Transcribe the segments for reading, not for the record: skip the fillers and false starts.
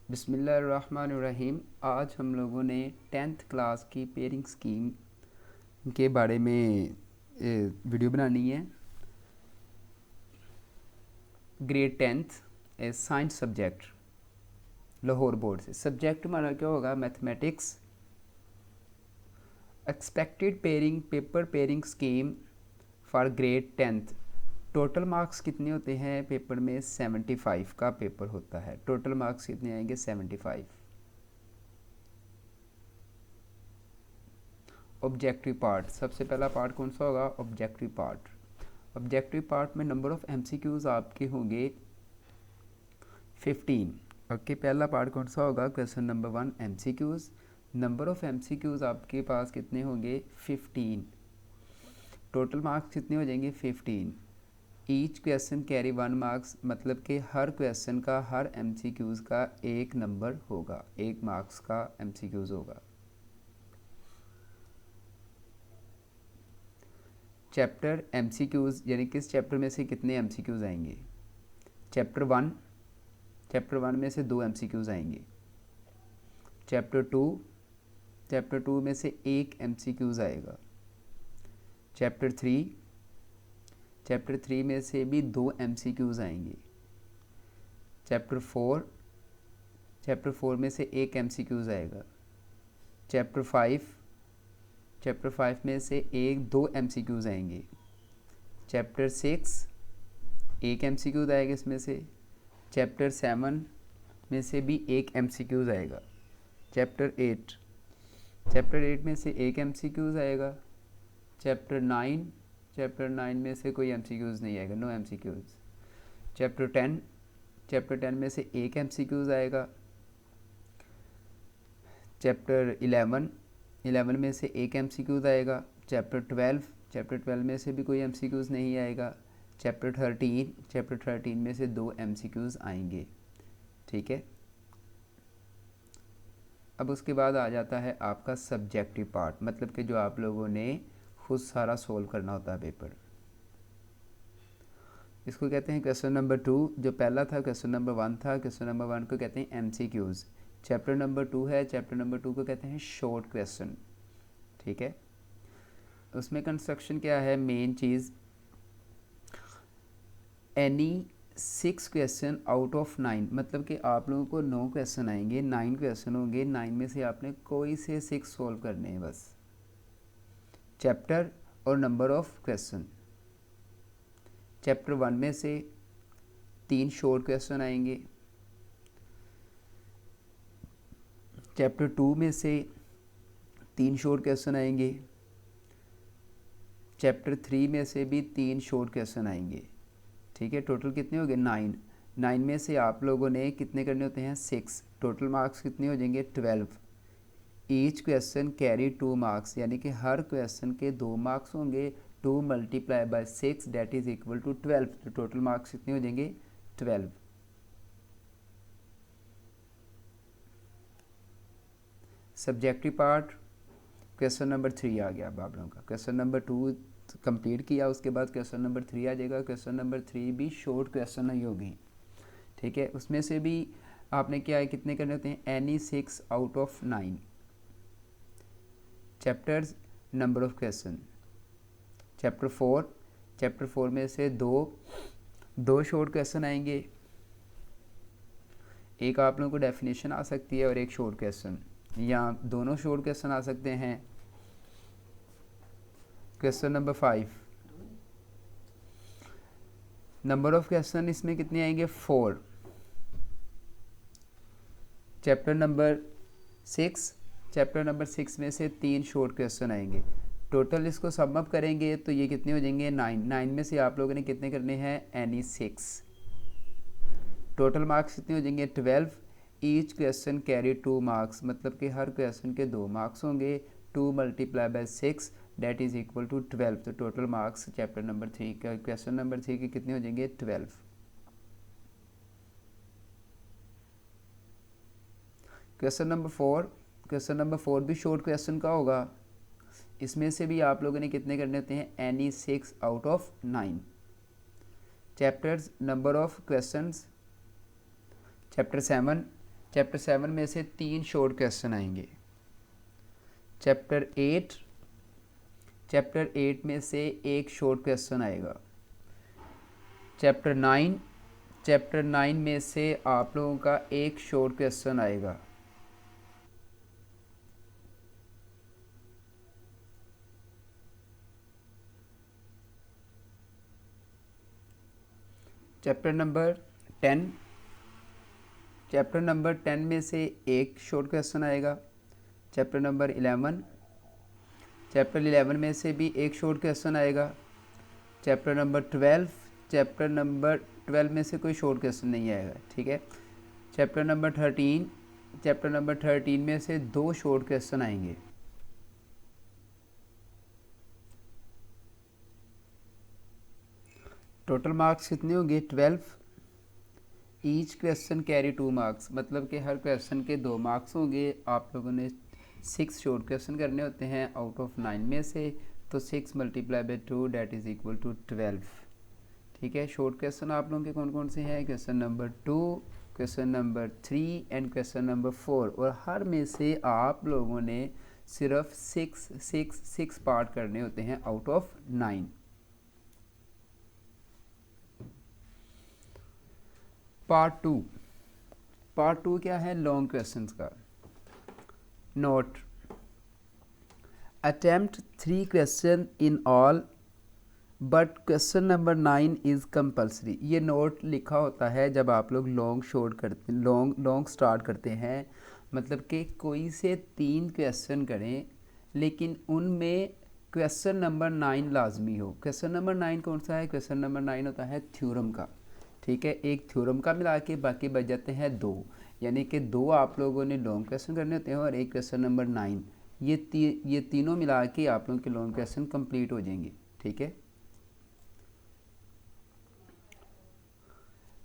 बिस्मिल्लाहिर्रहमानिर्रहीम। आज हम लोगों ने 10th क्लास की पेयरिंग स्कीम के बारे में वीडियो बनानी है। Grade 10th science subject, Lahore board से। सब्जेक्ट हमारा क्या होगा? Mathematics. Expected pairing paper pairing scheme for grade 10th। Total marks कितने होते हैं पेपर में? 75 का पेपर होता है। टोटल मार्क्स कितने आएंगे? 75। ऑब्जेक्टिव पार्ट, सबसे पहला पार्ट कौन सा होगा? Objective part. ऑब्जेक्टिव पार्ट में नंबर ऑफ एमसीक्यूज आपके होंगे 15। ओके, पहला पार्ट कौन सा होगा? Question number 1 MCQs. Number of MCQs आपके पास कितने होंगे? 15। टोटल मार्क्स कितने हो जाएंगे? 15। ईच क्वेश्चन कैरी 1 मार्क्स, मतलब कि हर क्वेश्चन का, हर एमसीक्यूज का एक नंबर होगा, 1 मार्क्स का एमसीक्यूज होगा। चैप्टर एमसीक्यूज, यानी किस चैप्टर में से कितने एमसीक्यूज आएंगे? चैप्टर 1 में से 2 एमसीक्यूज आएंगे। चैप्टर 2 में से 1 एमसीक्यूज आएगा। चैप्टर 3 में से भी 2 एमसीक्यूज आएंगे। चैप्टर 4 में से 1 एमसीक्यूज आएगा। चैप्टर 5 में से 2 एमसीक्यूज आएंगे। चैप्टर 6 1 एमसीक्यूज आएगा इसमें से। चैप्टर 7 में से भी 1 एमसीक्यूज आएगा। चैप्टर 8 में से 1 एमसीक्यूज आएगा। चैप्टर 9 में से कोई एमसीक्यूज नहीं आएगा, नो एमसीक्यूज। चैप्टर 10 में से 1 एमसीक्यूज आएगा। चैप्टर 11 में से 1 एमसीक्यूज आएगा। चैप्टर 12 में से भी कोई एमसीक्यूज नहीं आएगा। चैप्टर 13 में से 2 एमसीक्यूज आएंगे। ठीक है, अब उसके बाद आ जाता है आपका सब्जेक्टिव पार्ट, मतलब कि जो आप लोगों ने खुद सारा सोल्व करना होता है पेपर। इसको कहते हैं क्वेश्चन नंबर 2। जो पहला था क्वेश्चन नंबर 1 था। क्वेश्चन नंबर 1 को कहते हैं एमसीक्यूज। चैप्टर नंबर 2 है, चैप्टर नंबर 2 को कहते हैं शॉर्ट क्वेश्चन। ठीक है, उसमें कंस्ट्रक्शन क्या है? Main cheese, any 6 question out of 9, मतलब कि आप लोगों को 9 क्वेश्चन आएंगे, 9 क्वेश्चन होंगे। 9 में से आपने कोई से 6 सोल्व करने हैं बस। चैप्टर और नंबर ऑफ क्वेश्चन। चैप्टर 1 में से 3 शॉर्ट क्वेश्चन आएंगे। चैप्टर 2 में से 3 शॉर्ट क्वेश्चन आएंगे। चैप्टर 3 में से भी 3 शॉर्ट क्वेश्चन आएंगे। ठीक है, टोटल कितने हो गए? 9 में से आप लोगों ने कितने करने होते हैं? 6। टोटल मार्क्स कितने हो जाएंगे? 12। ईच क्वेश्चन कैरी 2 मार्क्स, यानी कि हर क्वेश्चन के 2 मार्क्स होंगे। 2 multiply by 6 that is equal to 12। तो टोटल मार्क्स कितने हो जाएंगे? 12। सब्जेक्टिव पार्ट क्वेश्चन नंबर 3 आ गया। अब आप लोगों का क्वेश्चन नंबर 2 कंप्लीट किया, उसके बाद क्वेश्चन नंबर 3 आ जाएगा। क्वेश्चन नंबर 3 भी शॉर्ट क्वेश्चन नहीं होगी। ठीक है, उसमें से भी आपने क्या है, कितने करने होते हैं? Any 6 out of 9 chapters. Number of question. Chapter 4 में से दो शॉर्ट क्वेश्चन आएंगे। एक आप लोगों को डेफिनेशन आ सकती है और एक शॉर्ट क्वेश्चन, या दोनों शॉर्ट क्वेश्चन आ सकते हैं। Question number 5, number of question इसमें कितने आएंगे? 4। चैप्टर नंबर 6 में से 3 शॉर्ट क्वेश्चन आएंगे। टोटल इसको सम अप करेंगे तो ये कितने हो जाएंगे? 9 में से आप लोगों ने कितने करने हैं? एनी 6। टोटल मार्क्स कितने हो जाएंगे? 12। ईच क्वेश्चन कैरी 2 मार्क्स, मतलब कि हर क्वेश्चन के 2 मार्क्स होंगे। 2 multiply by 6 that is equal to 12। तो टोटल मार्क्स चैप्टर नंबर 3 का, क्वेश्चन नंबर 3 के कितने हो जाएंगे? 12। क्वेश्चन नंबर 4 भी शॉर्ट क्वेश्चन का होगा। इसमें से भी आप लोगों ने कितने करने होते हैं? Any 6 out of 9 chapters. Number of questions. Chapter 7 chapter 7 में से 3 शॉर्ट क्वेश्चन आएंगे। चैप्टर 8 में से एक शॉर्ट क्वेश्चन आएगा। चैप्टर 9 में से आप लोगों का एक शॉर्ट क्वेश्चन आएगा। चैप्टर नंबर 10 में से एक शॉर्ट क्वेश्चन आएगा। चैप्टर नंबर 11 में से भी एक शॉर्ट क्वेश्चन आएगा। चैप्टर नंबर 12 में से कोई शॉर्ट क्वेश्चन नहीं आएगा, ठीक है। चैप्टर नंबर 13 में से 2 शॉर्ट क्वेश्चन आएंगे। टोटल मार्क्स कितने होंगे? 12। ईच क्वेश्चन कैरी 2 मार्क्स, मतलब कि हर क्वेश्चन के 2 मार्क्स होंगे। आप लोगों ने 6 शॉर्ट क्वेश्चन करने होते हैं आउट ऑफ 9 में से, तो 6 multiply by 2 that is equal to 12, ठीक है। शॉर्ट क्वेश्चन आप लोगों के कौन कौन से हैं? Question number 2, question number 3 and question number 4, और हर में से आप लोगों ने सिर्फ 6 पार्ट करने होते हैं आउट ऑफ 9। पार्ट टू क्या है? लॉन्ग क्वेश्चंस का। Note: attempt 3 question in all but question number 9 is compulsory. ये नोट लिखा होता है जब आप लोग लॉन्ग स्टार्ट करते हैं, मतलब कि कोई से 3 क्वेश्चन करें लेकिन उनमें क्वेश्चन नंबर 9 लाजमी हो। क्वेश्चन नंबर 9 कौन सा है? क्वेश्चन नंबर 9 होता है थ्योरम का, ठीक है। एक थ्योरम का मिला के बाकी बच जाते हैं 2, यानी कि 2 आप लोगों ने लॉन्ग क्वेश्चन करने होते हैं और एक क्वेश्चन नंबर 9। ये तीनों मिला के आप लोगों के लॉन्ग क्वेश्चन कंप्लीट हो जाएंगे, ठीक है।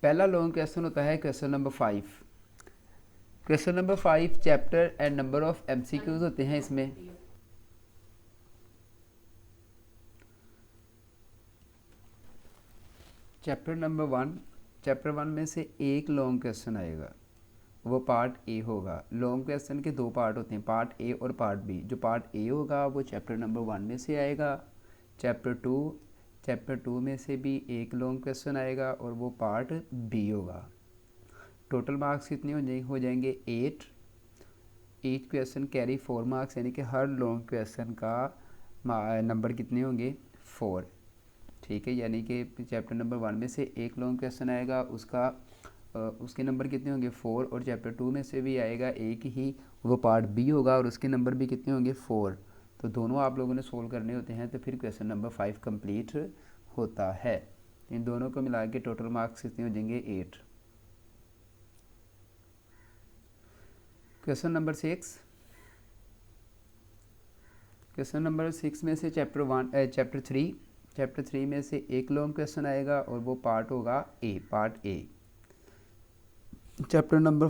पहला लॉन्ग क्वेश्चन होता है question number 5। Question number 5 chapter and number of MCQs होते हैं इसमें। चैप्टर वन में से एक लॉन्ग क्वेश्चन आएगा, वो पार्ट ए होगा। लॉन्ग क्वेश्चन के 2 पार्ट होते हैं, पार्ट ए और पार्ट बी। जो पार्ट ए होगा वो चैप्टर नंबर 1 में से आएगा। चैप्टर 2 में से भी एक लॉन्ग क्वेश्चन आएगा और वो पार्ट बी होगा। टोटल मार्क्स कितने हो जाएंगे? 8। ईच क्वेश्चन कैरी 4 मार्क्स, यानी कि हर लॉन्ग क्वेश्चन का नंबर कितने होंगे? 4, ठीक है। यानी कि चैप्टर नंबर 1 में से एक लॉन्ग क्वेश्चन आएगा, उसके नंबर कितने होंगे? 4। और चैप्टर 2 में से भी आएगा एक ही, वो पार्ट बी होगा और उसके नंबर भी कितने होंगे? 4। तो दोनों आप लोगों ने सोल्व करने होते हैं, तो फिर क्वेश्चन नंबर 5 कंप्लीट होता है। इन दोनों को मिला के टोटल मार्क्स कितने हो जाएंगे? 8। क्वेश्चन नंबर 6 में से चैप्टर 3 में से एक लॉन्ग क्वेश्चन आएगा और वो पार्ट होगा पार्ट ए। चैप्टर नंबर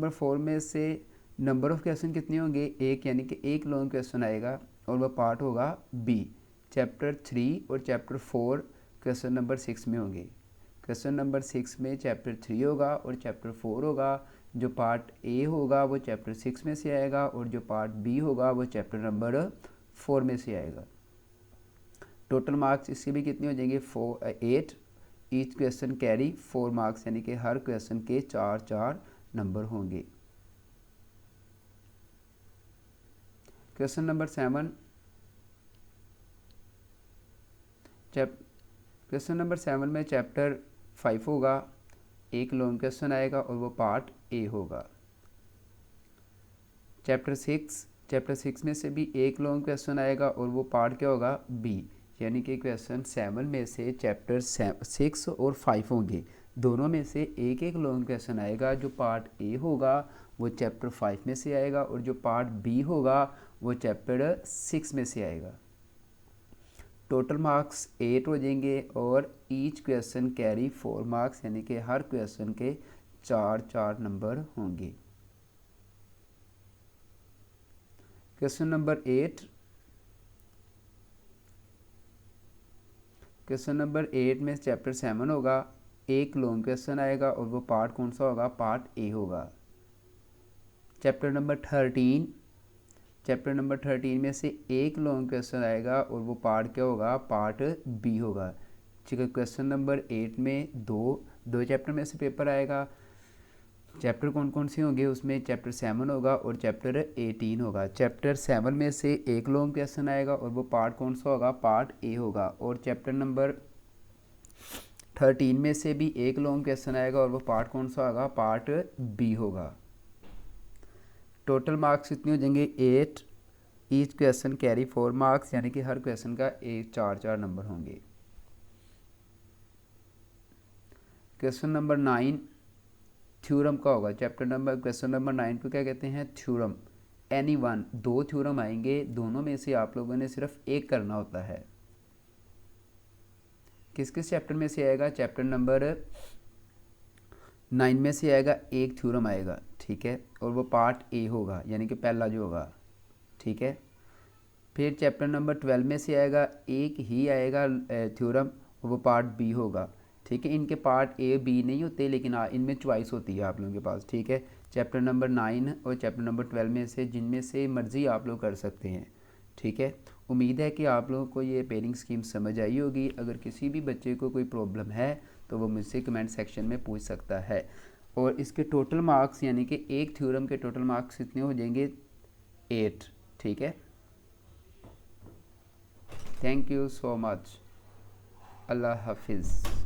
4 में से नंबर ऑफ क्वेश्चन कितने होंगे? 1, यानी कि एक लॉन्ग क्वेश्चन आएगा और वह पार्ट होगा बी। चैप्टर 3 और चैप्टर 4 क्वेश्चन नंबर 6 में होंगे। क्वेश्चन नंबर 6 में चैप्टर 3 होगा और चैप्टर 4 होगा। जो पार्ट ए होगा वो चैप्टर 6 में से आएगा और जो पार्ट बी होगा वो चैप्टर नंबर 4 में से आएगा। टोटल मार्क्स इसके भी कितने हो जाएंगे? 8। ईच क्वेश्चन कैरी 4 मार्क्स, यानी कि हर क्वेश्चन के 4 नंबर होंगे। क्वेश्चन नंबर 7 में चैप्टर 5 होगा, एक लॉन्ग क्वेश्चन आएगा और वो पार्ट ए होगा। चैप्टर 6 में से भी एक लॉन्ग क्वेश्चन आएगा और वो पार्ट क्या होगा? बी। यानी कि क्वेश्चन 7 में से चैप्टर 6 और 5 होंगे, दोनों में से एक लॉन्ग क्वेश्चन आएगा। जो पार्ट ए होगा वो चैप्टर 5 में से आएगा और जो पार्ट बी होगा वो चैप्टर 6 में से आएगा। टोटल मार्क्स 8 हो जाएंगे और ईच क्वेश्चन कैरी 4 मार्क्स, यानी कि हर क्वेश्चन के 4 नंबर होंगे। क्वेश्चन नंबर 8 में चैप्टर 7 होगा, एक लॉन्ग क्वेश्चन आएगा और वो पार्ट कौन सा होगा, पार्ट ए होगा। चैप्टर नंबर 13 में से एक लॉन्ग क्वेश्चन आएगा और वो पार्ट क्या होगा, पार्ट बी होगा। ठीक है, क्वेश्चन नंबर 8 में दो चैप्टर में से पेपर आएगा। चैप्टर कौन कौन से होंगे उसमें, चैप्टर 7 होगा और चैप्टर 18 होगा। चैप्टर 7 में से एक लॉन्ग क्वेश्चन आएगा और वो पार्ट कौन सा होगा, पार्ट ए होगा। और चैप्टर नंबर 13 में से भी एक लॉन्ग क्वेश्चन आएगा और वो पार्ट कौन सा होगा, पार्ट बी होगा। टोटल मार्क्स कितने हो जाएंगे, 8। ईच क्वेश्चन कैरी 4 मार्क्स, यानी कि हर क्वेश्चन का 4 नंबर होंगे। क्वेश्चन नंबर 9 थ्योरम का होगा। क्वेश्चन नंबर 9 को क्या कहते हैं, थ्योरम। एनी वन, 2 थ्योरम आएंगे, दोनों में से आप लोगों ने सिर्फ एक करना होता है। किस किस चैप्टर में से आएगा, चैप्टर नंबर 9 में से आएगा, एक थ्योरम आएगा, ठीक है, और वो पार्ट ए होगा, यानी कि पहला जो होगा, ठीक है। फिर चैप्टर नंबर 12 में से आएगा, एक ही आएगा थ्योरम और वो पार्ट बी होगा, ठीक है। इनके पार्ट ए बी नहीं होते, लेकिन इनमें चॉइस होती है आप लोगों के पास, ठीक है। चैप्टर नंबर 9 और चैप्टर नंबर 12 में से जिनमें से मर्ज़ी आप लोग कर सकते हैं, ठीक है। उम्मीद है कि आप लोगों को ये पेयरिंग स्कीम समझ आई होगी। अगर किसी भी बच्चे को कोई प्रॉब्लम है तो वो मुझसे कमेंट सेक्शन में पूछ सकता है। और इसके टोटल मार्क्स, यानी कि एक थ्योरम के टोटल मार्क्स कितने हो जाएंगे, 8, ठीक है। Thank you so much. अल्लाह हाफिज़।